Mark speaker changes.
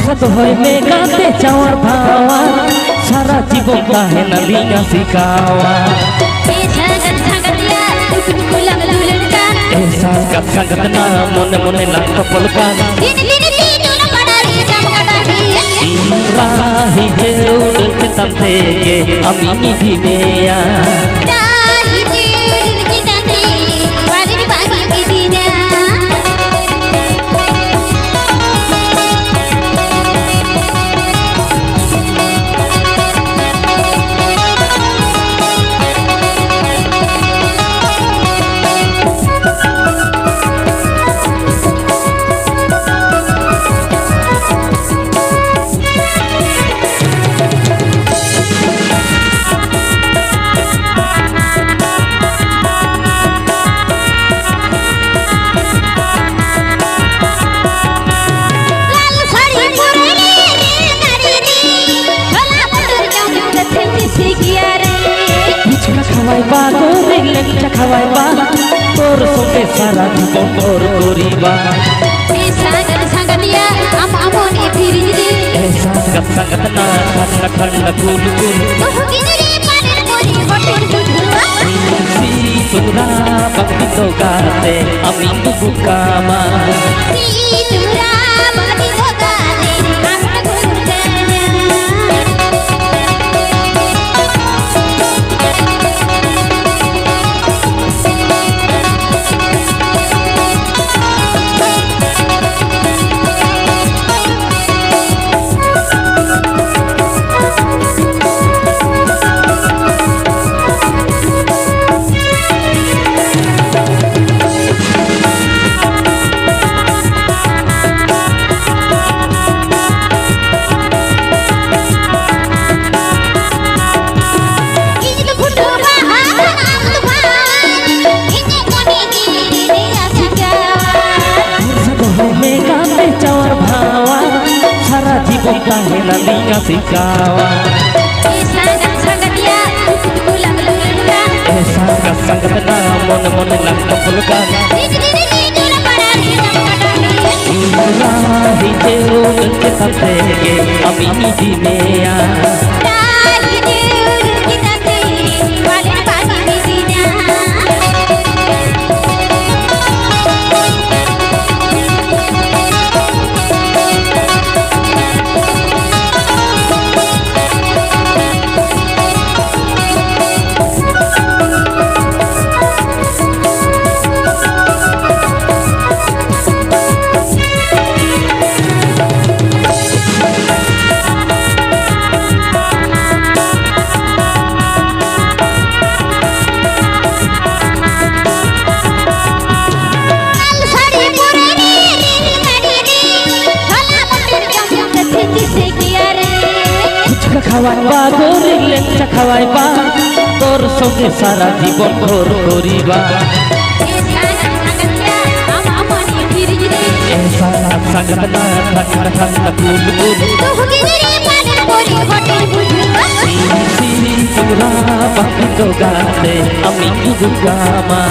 Speaker 1: সাথ হইলে গাতে চাওয়ার ভাওয়া সারা জীবন কাহে না লিয়া শিখাওয়া সাঙ্গাত সাঙ্গাত না মনে মনে লাগতো পলকান রাহি ঢেউ উঠতাম থেকে আমি নিধি মেয়া খাওয়াই বা তোর সঙ্গে সারা জীবন তোর করিবা সাঙ্গাত না ঠান্ডা ঠান্ডা কুল কুল তোরা বাকি তো গাতে আমি বুকু কামা काहे ना लिया सिखावा संगत संगत ना मन मन लगता फुलका राही ढेउ उठताम থেকে আমি নিধি মেয়া খাওয়াই বা গরিব লেংচা খাওয়াই বা তোর সঙ্গে সারা জীবন ঘোর করিবা সাঙ্গাত না ঠান্ডা ঠান্ডা কুল কুল তোরা বাকি তো গাতে আমি বুকু কামা